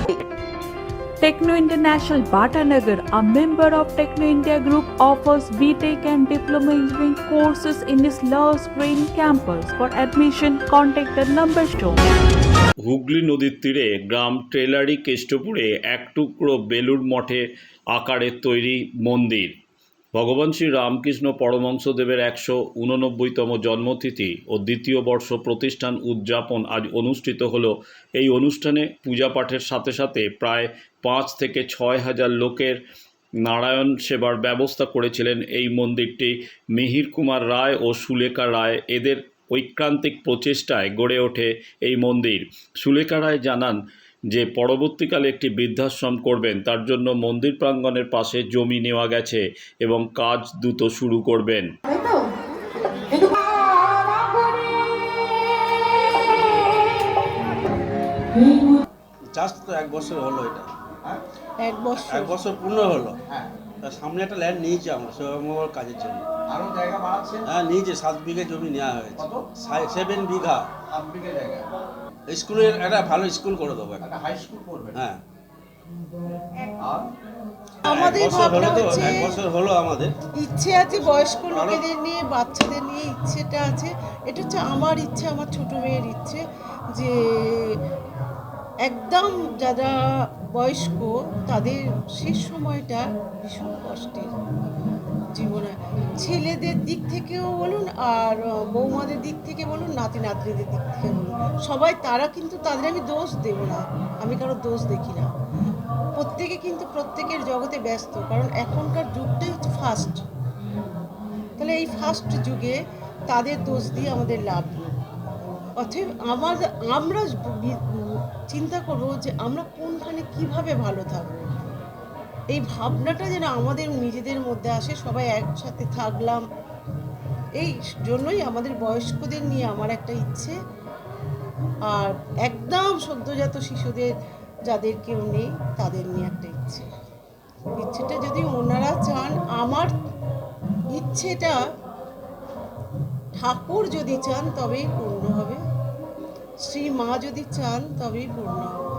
Techno International Bhatanagar, a member of Techno India Group, offers BTech and Diploma Engineering courses in its lush green campus. For admission, contact the number shown. Hooghly নদীর তীরে গ্রাম ট্রেলারি কেষ্টপুরে এক টুকরো বেলুর মঠে আকারে তৈরি মন্দির। ভগবান শ্রী রামকৃষ্ণ পরমহংসদেবের 189তম জন্মতিথি ও দ্বিতীয় বর্ষ প্রতিষ্ঠান উদযাপন আজ অনুষ্ঠিত হলো। এই অনুষ্ঠানে পূজা পাঠের সাথে সাথে প্রায় 5 থেকে 6 হাজার লোকের নারায়ণ সেবার ব্যবস্থা করেছিলেন। এই মন্দিরটি মিহির কুমার রায় ও সুলেখা রায় এদের ঐকান্তিক প্রচেষ্টায় গড়ে ওঠে এই মন্দির। সুলেখা রায় জানান যে পরবর্তীকালে একটি বৃদ্ধাশ্রম করবেন, তার জন্য মন্দির প্রাঙ্গণের পাশে জমি নেওয়া গেছে এবং কাজ দ্রুত শুরু করবেন। জাস্ট তো 1 বছর হলো, এটা 1 বছর পূর্ণ হলো। তার সামনে একটা ল্যান্ড নিয়েছি আমরা সেবার কাজের জন্য। আরো জায়গা বাড়াচ্ছে? হ্যাঁ নিয়েছে, 7 বিঘা জমি নেওয়া হয়েছে। কত? 7 বিঘা। 7 বিঘা জায়গা। স্কুলের একটা ভালো স্কুল করে দেবো। একটা হাই স্কুল করবে? হ্যাঁ। আর আমাদের ভাবনা হচ্ছে 1 বছর হলো আমাদের ইচ্ছে আছে, বয়স্ক লোকেদের নিয়ে বাচ্চাদের নিয়ে ইচ্ছেটা আছে। এটা হচ্ছে আমার ইচ্ছে, আমার ছোট মেয়ের ইচ্ছে যে একদম যারা বয়স্ক তাদের শেষ সময়টা ভীষণ কষ্টের জীবনে, ছেলেদের দিক থেকেও বলুন আর বৌমাদের দিক থেকে বলুন, নাতি নাতনিদের দিক থেকে বলুন, সবাই তারা কিন্তু তাদের আমি দোষ দেব না, আমি কারো দোষ দেখি না। প্রত্যেকে কিন্তু প্রত্যেকের জগতে ব্যস্ত, কারণ এখনকার যুগটাই হচ্ছে ফাস্ট। তাহলে এই ফাস্ট যুগে তাদের দোষ দিয়ে আমাদের লাভ নেই। অতএব আমরা চিন্তা করব যে আমরা কোনখানে কিভাবে ভালো থাকবো, এই ভাবনাটা যেন আমাদের নিজেদের মধ্যে আসে, সবাই একসাথে থাকলাম। এই জন্যই আমাদের বয়স্কদের নিয়ে আমার একটা ইচ্ছে, আর একদম সদ্যজাত শিশুদের যাদের কেউ নেই তাদের নিয়ে একটা ইচ্ছেটা যদি ওনারা চান, আমার ইচ্ছেটা ঠাকুর যদি চান তবেই পূর্ণ হবে, শ্রী মা যদি চান তবেই পূর্ণ হবে।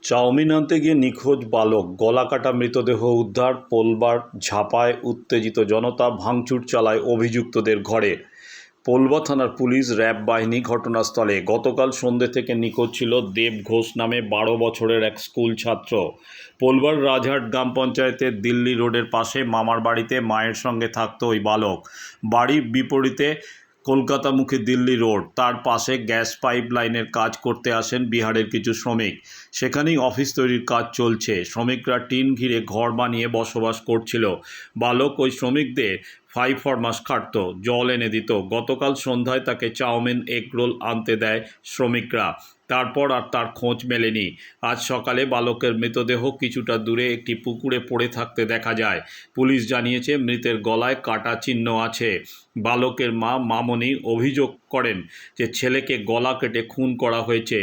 চাউমিন আনতে গিয়ে নিখোঁজ বালক, গলাকাটা মৃতদেহ উদ্ধার। পোলবার ঝাঁপায় উত্তেজিত জনতা, ভাঙচুর চালায় অভিযুক্তদের ঘরে। পোলবা থানার পুলিশ, র্যাব বাহিনী ঘটনাস্থলে। গতকাল সন্ধ্যে থেকে নিখোঁজ ছিল দেব ঘোষ নামে 12 বছরের এক স্কুল ছাত্র। পোলবার রাজহাট গ্রাম পঞ্চায়েতের দিল্লি রোডের পাশে মামার বাড়িতে মায়ের সঙ্গে থাকতো ওই বালক। বাড়ির বিপরীতে কলকাতামুখী দিল্লি রোড, তার পাশে গ্যাস পাইপ লাইনের কাজ করতে আসেন বিহারের কিছু শ্রমিক। সেখানেই অফিস তৈরির কাজ চলছে। শ্রমিকরা টিন ঘিরে ঘর বানিয়ে বসবাস করছিল। বালক ওই শ্রমিকদের 5 ফরমাস খাটত, জল এনে দিত। গতকাল সন্ধ্যায় তাকে চাউমিন, এগ রোল আনতে দেয় শ্রমিকরা। তারপর আর তার খোঁজ মেলেনি। আজ সকালে বালকের মৃতদেহ কিছুটা দূরে একটি পুকুরে পড়ে থাকতে দেখা যায়। পুলিশ জানিয়েছে মৃতের গলায় কাটা চিহ্ন আছে। বালকের মা মামনি অভিযোগ করেন যে ছেলেকে গলা কেটে খুন করা হয়েছে।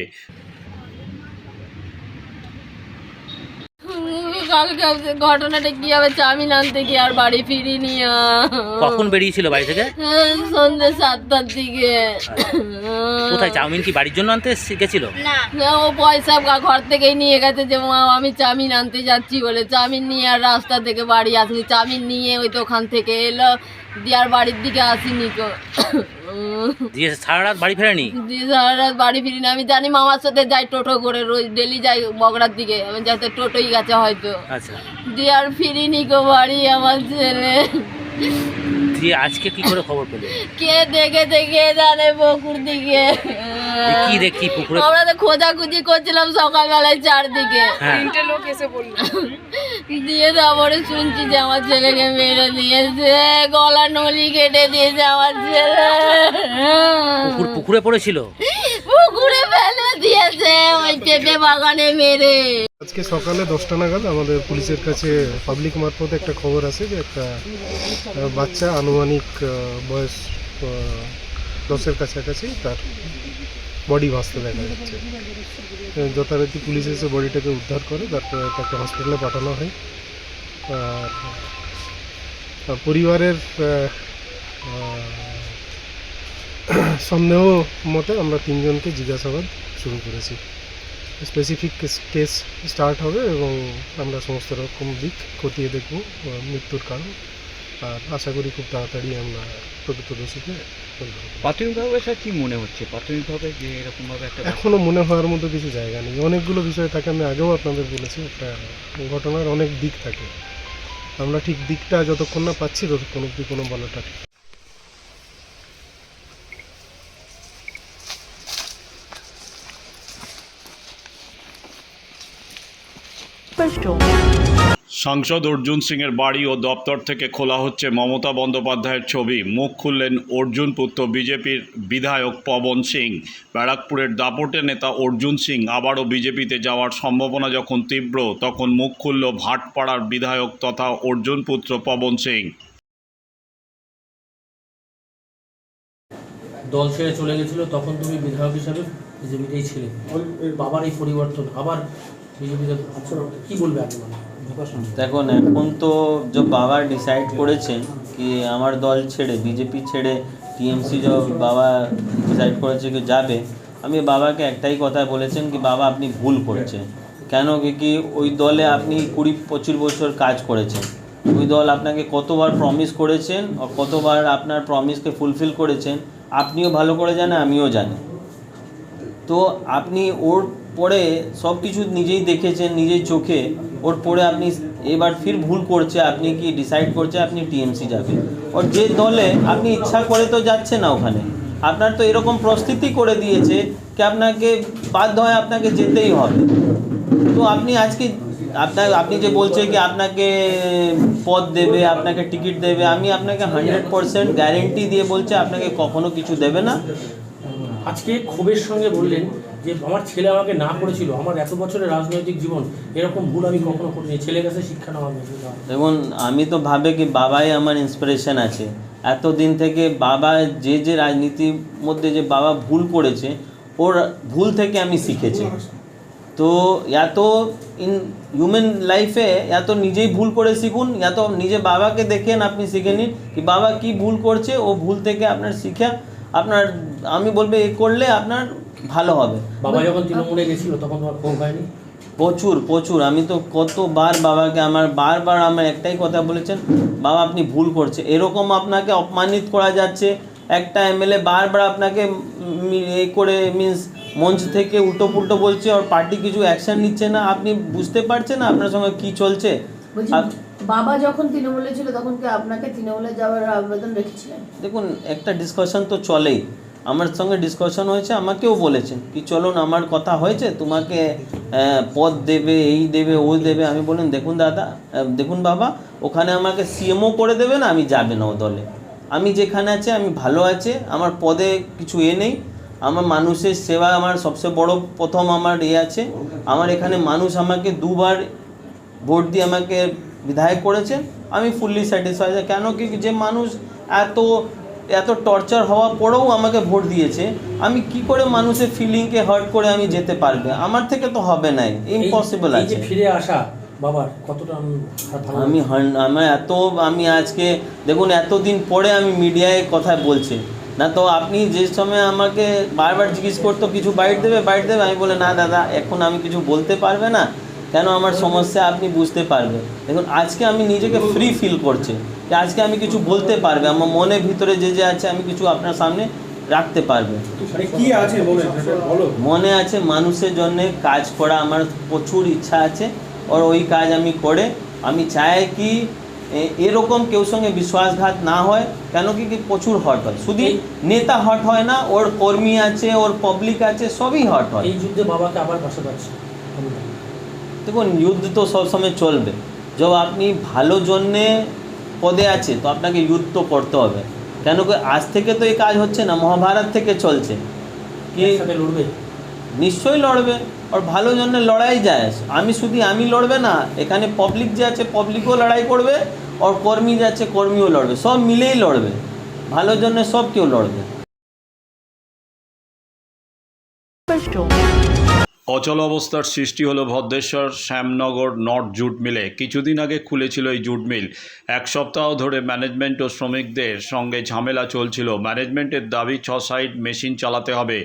কালকে ঘটনাটা কি হবে, চাউমিন আনতে গিয়ে আর বাড়ি ফিরিনি। কখন বেরিয়েছিল বাড়ি থেকে? সন্ধ্যে 7টার দিকে। কোথায়? চাউমিন কি বাড়ির জন্য আনতে গেছিল? না, ও পয়সা ঘর থেকেই নিয়ে গেছে যে মা আমি চাউমিন আনতে যাচ্ছি বলে। চাউমিন নিয়ে আর রাস্তা থেকে বাড়ি আসেনি। চাউমিন নিয়ে ওই দোকান থেকে এলো, দিয়ে আর বাড়ির দিকে আসেনি। দিয়ে সারা রাত বাড়ি ফেরেনি? দিয়ে সারা রাত বাড়ি ফিরিনি। আমি জানি মামার সাথে যাই টোটো করে, রোজ ডেলি যাই বগড়ার দিকে, আমি যাতে টোটোই গেছে হয়তো। আচ্ছা, দিয়ে আর ফিরিনি গো বাড়ি আমার ছেলে। দিয়ে আজকে কি করে খবর পেলে? কে দেখেছে কে জানে, পুকুর দিকে। কি দেখি পুকুরে? আমরা তো খোঁজাখুঁজি করছিলাম সকালবেলায় 4 দিকে। 3টে লোক এসে বলল, দিয়ে তারপরে শুনছি যে আমার ছেলেকে মেরে দিয়েছে, গলা নলি কেটে দিয়েছে আমার ছেলে। পুকুরে পড়েছিল? পুকুরে ফেলে দিয়েছে ওই পেঁপে বাগানে মেরে। আজকে সকালে 10টা নাগাদ আমাদের পুলিশের কাছে পাবলিক মারফত একটা খবর আছে যে একটা বাচ্চা, আনুমানিক বয়স 10-এর কাছাকাছি, তার বডি ভাসতে দেখা যাচ্ছে। যথারীতি পুলিশ এসে বডিটাকে উদ্ধার করে, তারপরে তাকে হসপিটালে পাঠানো হয়। আর পরিবারের সন্দেহ মতে আমরা 3 জনকে জিজ্ঞাসাবাদ শুরু করেছি। স্পেসিফিক কেস স্টার্ট হবে এবং আমরা সমস্ত রকম দিক খতিয়ে দেখব মৃত্যুর কারণ, আর আশা করি খুব তাড়াতাড়ি আমরা প্রকৃত দোষীকে ধরব। প্রাথমিকভাবে স্যার কী মনে হচ্ছে প্রাথমিকভাবে যে এরকমভাবে একটা এখনও মনে হওয়ার মতো কিছু জায়গা নেই। অনেকগুলো বিষয় থাকে, আমি আগেও আপনাদের বলেছি, একটা ঘটনার অনেক দিক থাকে। আমরা ঠিক দিকটা যতক্ষণ না পাচ্ছি ততক্ষণ অব্দি কোনো বলাটা ঠিক। সাংসদ অর্জুন সিংয়ের বাড়ি ও দপ্তর থেকে খোলা হচ্ছে মমতা বন্দ্যোপাধ্যায়ের ছবি। মুখ খুললেন অর্জুন পুত্র বিজেপির বিধায়ক পবন সিং। ব্যারাকপুরের দাপটে নেতা অর্জুন সিং আবারও বিজেপিতে যাওয়ার সম্ভাবনা যখন তীব্র, তখন মুখ খুলল ভাটপাড়ার বিধায়ক তথা অর্জুন পুত্র পবন সিং। দল ছেড়ে চলে গেছিল, তখন তুমি বিধায়ক হিসাবে বিজেপিতেই ছিলে। বাবার এই পরিবর্তন আবার বিজেপিতে কি বলবে আপনি? দেখুন, এখন তো যে বাবা ডিসাইড করেছেন কি আমার দল ছেড়ে বিজেপি ছেড়ে টিএমসি যে বাবা ডিসাইড করেছে কি যাবে, আমি বাবাকে একটাই কথা বলেছেন কি বাবা আপনি ভুল করছেন। কেন কি ওই দলে আপনি 20-25 বছর কাজ করেছেন, ওই দল আপনাকে কতবার প্রমিস করেছেন আর কতবার আপনার প্রমিসকে ফুলফিল করেছেন আপনিও ভালো করে জানেন, আমিও জানি। তো আপনি ওর পরে সব কিছু নিজেই দেখেছেন নিজেই চোখে, ওর পরে আপনি এবার ফির ভুল করছে, আপনি কি ডিসাইড করছে আপনি টিএমসি যাবে। ওর যে দলে আপনি ইচ্ছা করে তো যাচ্ছে না, ওখানে আপনার তো এরকম প্রস্তুতি করে দিয়েছে কি আপনাকে বাধ্য হয় আপনাকে যেতেই হবে। তো আপনি আজকে আপনি যে বলছে কি আপনাকে পদ দেবে, আপনাকে টিকিট দেবে, আমি আপনাকে 100% গ্যারেন্টি দিয়ে বলছে আপনাকে কখনো কিছু দেবে না। আজকে ক্ষোভের সঙ্গে বললেন যে আমার ছেলে আমাকে না করেছিল, আমার এত বছরের রাজনৈতিক জীবন এরকম ভুল আমি কখনো করিনি, ছেলে কাছে শিক্ষা নেওয়া। দেখুন, আমি তো ভাবে কি বাবাই আমার ইন্সপিরেশন আছে। এতদিন থেকে বাবা যে রাজনীতির মধ্যে যে বাবা ভুল করেছে, ওর ভুল থেকে আমি শিখেছি। তো এত ইন হিউম্যান লাইফে এত নিজেই ভুল করে শিখুন, এত নিজে বাবাকে দেখেন আপনি শিখে নিন কি বাবা কি ভুল করছে, ও ভুল থেকে আপনার শিখা আপনার আমি বলবো এ করলে আপনার ভালো হবে। বাবা যখন তৃণমূলে গেছিল তখন তোমার ক্ষোভ হয়নি? প্রচুর আমি তো কতবার বাবাকে বারবার আমার একটাই কথা বলেছেন, বাবা আপনি ভুল করছে, এরকম আপনাকে অপমানিত করা যাচ্ছে। একটা এমএলএ বারবার আপনাকে এই করে মিন্স মঞ্চ থেকে উল্টো পুল্টো বলছে আর পার্টি কিছু অ্যাকশন নিচ্ছে না, আপনি বুঝতে পারছেন না আপনার সঙ্গে কি চলছে। বাবা যখন তৃণমূলে ছিল তখন কি আপনাকে তৃণমূলে যাওয়ার আবেদন রেখেছিলেন? দেখুন, একটা ডিসকাশন তো চলেই, আমার সঙ্গে ডিসকাশন হয়েছে, আমাকেও বলেছেন কি চলুন আমার কথা হয়েছে, তোমাকে পদ দেবে, এই দেবে, ও দেবে। আমি বলেন দেখুন দাদা, দেখুন বাবা, ওখানে আমাকে সিএমও করে দেবে না, আমি যাবে না ও দলে। আমি যেখানে আছে আমি ভালো আছে, আমার পদে কিছু নেই, আমার মানুষের সেবা আমার সবচেয়ে বড় প্রথম আমার আছে। আমার এখানে মানুষ আমাকে 2বার ভোট দিয়ে আমাকে বিধায়ক করেছে, আমি ফুললি স্যাটিসফাইড। কেন কি যে মানুষ এত টর্চার হওয়া পরেও আমাকে ভোট দিয়েছে, আমি কি করে মানুষের ফিলিংকে হার্ট করে আমি যেতে পারবে? আমার থেকে তো হবে না, ইম্পসিবল আছে। ফিরে আসা বাবার কতটা আমি আজকে দেখুন এতদিন পরে আমি মিডিয়ায় কথা বলছি না, তো আপনি যে সময় আমাকে বারবার জিজ্ঞেস করতো কিছু বাইট দেবে, আমি বলে না দাদা এখন আমি কিছু বলতে পারবে না, কেন আমার সমস্যা আপনি বুঝতে পারবে। দেখুন আজকে আমি নিজেকে ফ্রি ফিল করছি যে আজকে আমি কিছু বলতে পারবে, আমার মনের ভিতরে যে আছে আমি কিছু আপনার সামনে রাখতে পারবে। মনে আছে মানুষের জন্য কাজ করা, আমার প্রচুর ইচ্ছা আছে, আর ওই কাজ আমি করে আমি চাই কি এরকম কেউ সঙ্গে বিশ্বাসঘাত না হয়। কেন কি প্রচুর হট হয়, শুধু নেতা হট হয় না, ওর কর্মী আছে, ওর পাবলিক আছে, সবই হট হয়। এই যুদ্ধে বাবাকে আবার পাশে পাচ্ছে। দেখুন যুদ্ধ তো সবসময় চলবে, যখন আপনি ভালো জন্যে পদে আছে তো আপনাকে যুদ্ধ করতে হবে। কেন কি আজ থেকে তো এই কাজ হচ্ছে না, মহাভারত থেকে চলছে কি লড়বে, নিশ্চয়ই লড়বে, আর ভালো জন্য লড়াই যায়। আমি লড়বে না, এখানে পাবলিক যে আছে পাবলিকও লড়াই করবে, আর কর্মী যে আছে কর্মীও লড়বে, সব মিলেই লড়বে, ভালো জন্য সব কেউ লড়বে। অচল অবস্থার সৃষ্টি হলো ভদ্রেশ্বর শ্যামনগর নর্থ জুট মিলে। কিছুদিন আগে খুলেছিল এই জুট মিল। এক সপ্তাহ ধরে ম্যানেজমেন্ট ও শ্রমিকদের সঙ্গে ঝামেলা চলছিল। ম্যানেজমেন্টের দাবি 6 সাইড মেশিন চালাতে হবে।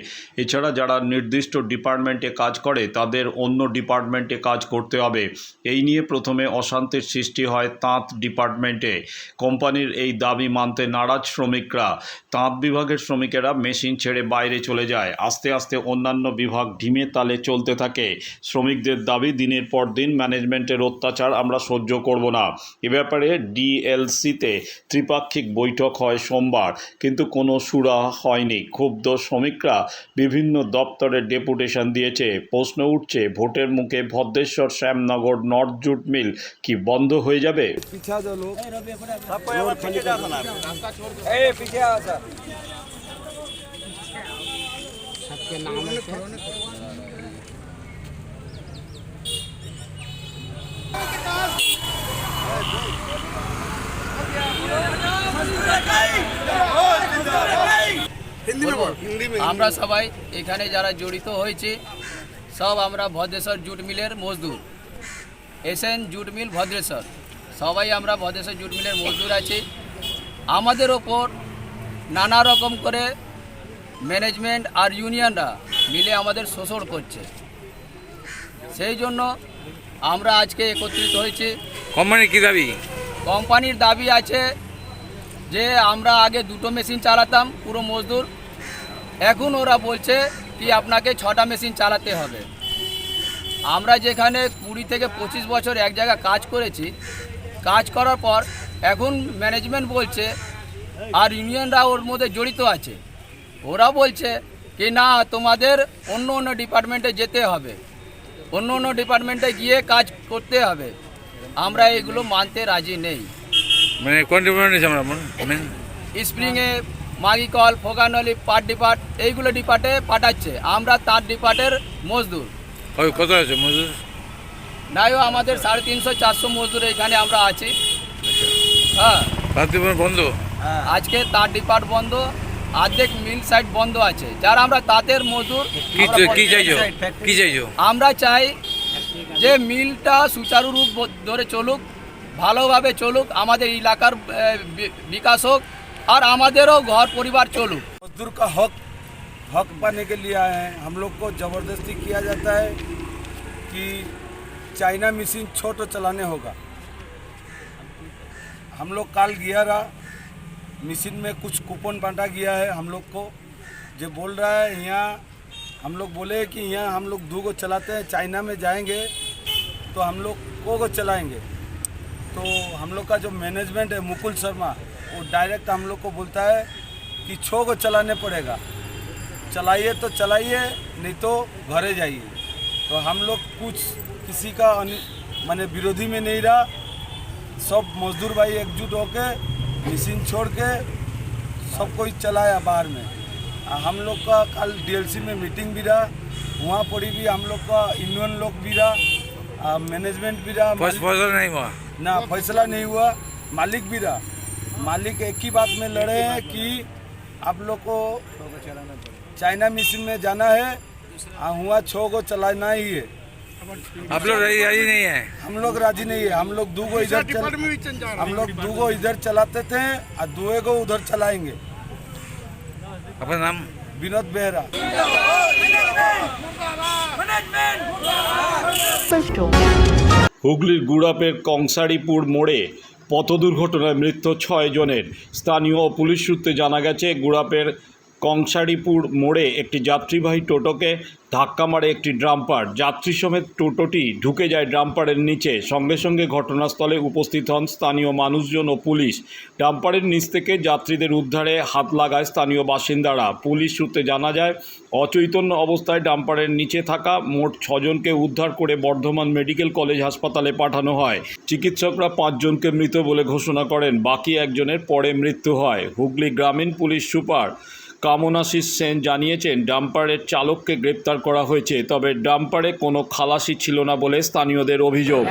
এছাড়া যারা নির্দিষ্ট ডিপার্টমেন্টে কাজ করে তাদের অন্য ডিপার্টমেন্টে কাজ করতে হবে। এই নিয়ে প্রথমে অশান্তির সৃষ্টি হয় তাঁত ডিপার্টমেন্টে। কোম্পানির এই দাবি মানতে নারাজ শ্রমিকরা। তাঁত বিভাগের শ্রমিকেরা মেশিন ছেড়ে বাইরে চলে যায়। আস্তে আস্তে অন্যান্য বিভাগ ঢিমে তালে চলতে থাকে। শ্রমিকদের দাবি, দিনের পর দিন ম্যানেজমেন্টের অত্যাচার আমরা সহ্য করব না। এ ব্যাপারে ডিএলসিতে ত্রিপাক্ষিক বৈঠক হয় সোমবার, কিন্তু কোনো সুরা হয়নি। ক্ষুব্ধ শ্রমিকরা বিভিন্ন দপ্তরে ডেপুটেশন দিয়েছে। প্রশ্ন উঠছে, ভোটের মুখে Bhadreswar Shyamnagar north jute mill কি বন্ধ হয়ে যাবে? আমরা সবাই এখানে যারা জড়িত হয়েছে সব আমরা ভদ্রেশ্বর জুট মিলের মজদুর। এসএন জুট মিল ভদ্রেশ্বর, সবাই আমরা ভদ্রেশ্বর জুট মিলের মজদুর আছি। আমাদের ওপর নানা রকম করে ম্যানেজমেন্ট আর ইউনিয়নরা মিলে আমাদের শোষণ করছে। সেই জন্য আমরা আজকে একত্রিত হয়েছি। কোম্পানির কি দাবি? কোম্পানির দাবি আছে যে আমরা আগে 2টো মেশিন চালাতাম পুরো মজদুর, এখন ওরা বলছে কি আপনাকে 6টা মেশিন চালাতে হবে। আমরা যেখানে 20 থেকে 25 বছর এক জায়গায় কাজ করেছি, কাজ করার পর এখন ম্যানেজমেন্ট বলছে আর ইউনিয়নরা ওর মধ্যে জড়িত আছে, ওরা বলছে কি না তোমাদের অন্য অন্য ডিপার্টমেন্টে যেতে হবে, অন্য অন্য ডিপার্টমেন্টে গিয়ে কাজ করতে হবে। আমরা এগুলো মানতে রাজি নেই। মানে কোন ডিপার্টমেন্টে আমরা স্প্রিংয়ে, মাগিকল, ফোকানলি, পাট ডিপার্ট এইগুলো ডিপার্টে পাঠাচ্ছে। আমরা তার ডিপার্টের মজদুর। ওই কত আছে মজদুর? নাইও আমাদের 350-400 মজদুর এখানে আমরা আছি। হ্যাঁ, বন্ধ আজকে তার ডিপার্ট বন্ধ, অর্ধেক মিল সাইড বন্ধ আছে। যারা আমরা তাঁতের মজদুর, কি চাইছো? আমরা চাই যে মিলটা সুচারুরূপ ধরে চলুক, ভালোভাবে চলুক, আমাদের এলাকার বিকাশ হোক और আমাদেরও घर परिवार चलूँ। मजदूर का हक पाने के लिए आए हैं। हम लोग को ज़बरदस्ती किया जाता है कि चाइना मशीन छोटो चलाने होगा। हम लोग काल गया रहा, मशीन में कुछ कूपन बांटा गया है हम लोग को। जो बोल रहा है यहाँ हम लोग बोले कि यहाँ हम लोग 2 को चलाते हैं, चाइना में जाएंगे तो हम लोग को चलाएंगे। तो हम लोग का जो मैनेजमेंट है मुकुल शर्मा, वो डायरेक्ट हम लोग को बोलता है कि 6 को चलाने पड़ेगा, चलाइए तो चलाइए, नहीं तो घरे जाइए। तो हम लोग कुछ किसी का माने विरोधी में नहीं रहा, सब मजदूर भाई एकजुट होके मशीन छोड़ के सब कोई चलाया बाहर में। हम लोग का कल डीएलसी में मीटिंग भी रहा, वहाँ पर भी हम लोग का यूनियन लोग भी रहा, मैनेजमेंट भी रहा। फैसला नहीं हुआ ना, फैसला नहीं हुआ। मालिक भी रहा, मालिक एक ही बात में लड़े हैं कि आप लोग को चाइना मशीन में जाना है, हुआ 6 को चलाना ही है। आप लोग राजी नहीं है? हम लोग राजी नहीं है। हम लोग 2 को इधर चलाते थे और 2 को उधर चलाएंगे। अपना नाम? विनोद बेहरा। হুগলির গুড়াপের কংসারিপুর মোড়ে পথ দুর্ঘটনায় মৃত্যু 6 জনের। স্থানীয় পুলিশ সূত্রে জানা গেছে, গুড়াপের কংসারিপুর মোড়ে একটি যাত্রীবাহী টোটোকে ধাক্কা মারে একটি ড্রাম্পার। যাত্রী সমেত টোটোটি ঢুকে যায় ড্রাম্পারের নিচে। সঙ্গে সঙ্গে ঘটনাস্থলে উপস্থিত হন স্থানীয় মানুষজন ও পুলিশ। ডাম্পারের নিচ থেকে যাত্রীদের উদ্ধারে হাত লাগায় স্থানীয় বাসিন্দারা। পুলিশ সূত্রে জানা যায়, অচৈতন্য অবস্থায় ডাম্পারের নিচে থাকা মোট 6 জনকে উদ্ধার করে বর্ধমান মেডিকেল কলেজ হাসপাতালে পাঠানো হয়। চিকিৎসকরা 5 জনকে মৃত বলে ঘোষণা করেন, বাকি একজনের পরে মৃত্যু হয়। হুগলি গ্রামীণ পুলিশ সুপার কামনাশিস সেন জানিয়েছেন, ডাম্পারের চালককে গ্রেপ্তার করা হয়েছে, তবে ডাম্পারে কোনো খালাসি ছিল না বলে স্থানীয়দের অভিযোগ।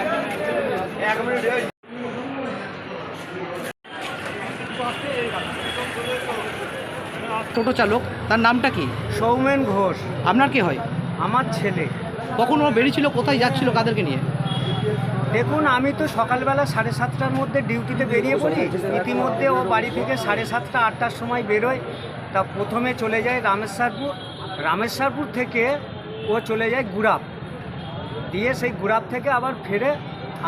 টোটো চালক, তার নামটা কি? সৌমেন ঘোষ। আপনার কি হয়? আমার ছেলে। কখন ও বেরিয়েছিল, কোথায় যাচ্ছিল, কাদেরকে নিয়ে? দেখুন, আমি তো সকালবেলা 7:30টার মধ্যে ডিউটিতে বেরিয়ে পড়ি। ইতিমধ্যে ও বাড়ি থেকে 7:30 8টার সময় বেরোয়। তা প্রথমে চলে যায় রামেশ্বরপুর থেকে ও চলে যায় গুড়াপ, দিয়ে সেই গুড়াপ থেকে আবার ফিরে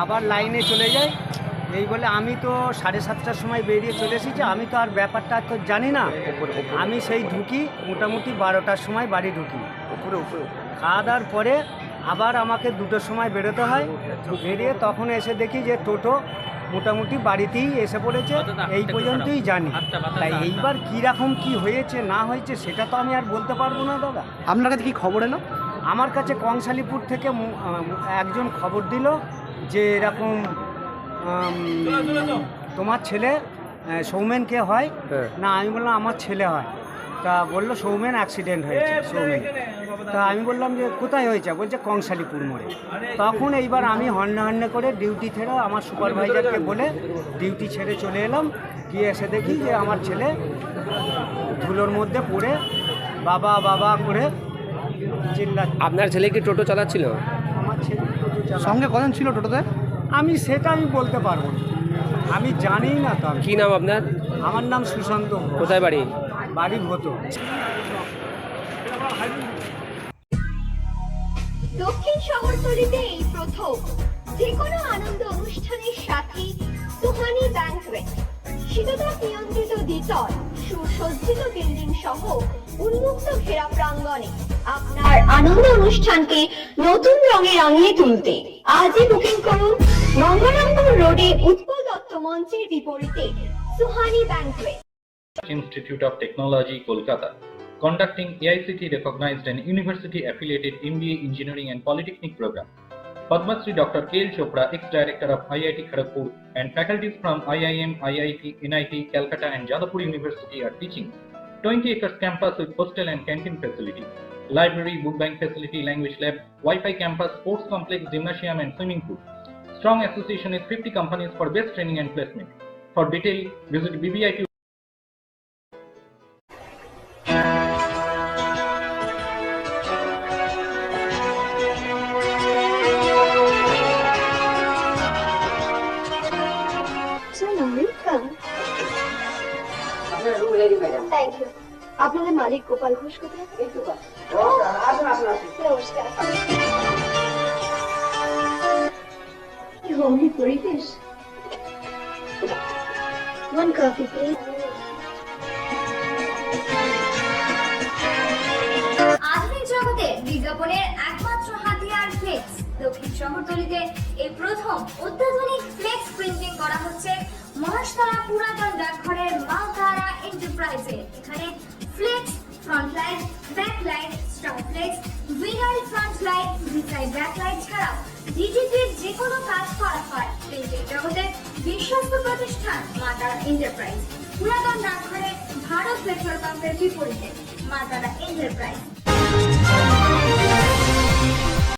আবার লাইনে চলে যায়। এই বলে আমি তো 7:30টার সময় বেরিয়ে চলে এসেছি। আমি তো আর ব্যাপারটা তো জানি না। আমি সেই ঢুকি মোটামুটি 12টার সময় বাড়ি ঢুকি। খাওয়া দাওয়ার পরে আবার আমাকে 2টোর সময় বেরোতে হয়। বেরিয়ে তখন এসে দেখি যে টোটো মোটামুটি বাড়িতেই এসে পড়েছে। এই পর্যন্তই জানি। তাই এইবার কীরকম কি হয়েছে না হয়েছে সেটা তো আমি আর বলতে পারবো না দাদা। আপনার কাছে কি খবর এলো? আমার কাছে কংসালীপুর থেকে একজন খবর দিল যে এরকম তোমার ছেলে সৌমেনকে হয় না। আমি বললাম আমার ছেলে হয়। তা বললো সৌমেন অ্যাক্সিডেন্ট হয়েছে সৌমেন। তা আমি বললাম যে কোথায় হয়েছে? বলছে কংসালীপুর মোড়ে। তখন এইবার আমি হন্যে করে ডিউটি ছেড়ে আমার সুপারভাইজারকে বলে ডিউটি ছেড়ে চলে এলাম। গিয়ে এসে দেখি যে আমার ছেলে ধুলোর মধ্যে পড়ে বাবা বাবা করে চিল্লাচ্ছে। আপনার ছেলে কি টোটো চালাচ্ছিল? আমার ছেলে টোটো সঙ্গে কজন ছিল টোটোতে? সেটা আমি বলতে পারবো না, আমি জানি না। তো কি নাম আপনার? আমার নাম সুশান্ত। কোথায় বাড়ি? বাড়ি হতো দক্ষিণ শহরতলিতে এই প্রথম যে কোনো আনন্দ অনুষ্ঠানের সাথে সুহানি ব্যাংকুয়েট, শীততাপ নিয়ন্ত্রিত দ্বিতল, সুসজ্জিত বিল্ডিং সহ উন্মুক্ত ঘেরা প্রাঙ্গণে আপনার আনন্দ অনুষ্ঠানকে নতুন রঙে রাঙিয়ে তুলতে আজই বুকিং করুন গঙ্গারামপুর রোডে উৎপল দত্ত মঞ্চের বিপরীতে Suhani banquet. Institute of Technology, Kolkata, conducting AICT recognized and university affiliated MBA Engineering and Polytechnic program. Padma Shri Dr. K.L. Chopra, ex-director of IIT Kharagpur, and faculties from IIM, IIT, NIT, Calcutta and Jadavpur University are teaching. 20 acres campus with hostel and canteen facility, library, book bank facility, language lab, Wi-Fi campus, sports complex, gymnasium and swimming pool. Strong association with 50 companies for best training and placement. For detail, visit BBIT. Thank you. আপনাদের মালিক গোপাল ঘোষ কোথায়? নমস্কার। Homely পরিবেশ। One coffee, please. আধুনিক জগতে বিজ্ঞাপনের একমাত্র হাতিয়ার ফ্লেক্স। দক্ষিণ শহরতলিতে এই প্রথম অত্যাধুনিক ফ্লেক্স প্রিন্টিং করা হচ্ছে মহাশতলা পুরাতন ডাকঘরের মালতারা এন্টারপ্রাইজে। এখানে flex, front light, back light, star flex, vinyl front light, ভিসাইড ব্যাক লাইট ছাড়াও ডিজিটির যে কোনো কাজ করা হয়। প্রিন্টিং জগতে বিশ্বস্ত প্রতিষ্ঠান মাতারা এন্টারপ্রাইজ, পুরাতন ডাকঘরে ভারত পেট্রোল পাম্পের বিপরীতে মাতারা এন্টারপ্রাইজ।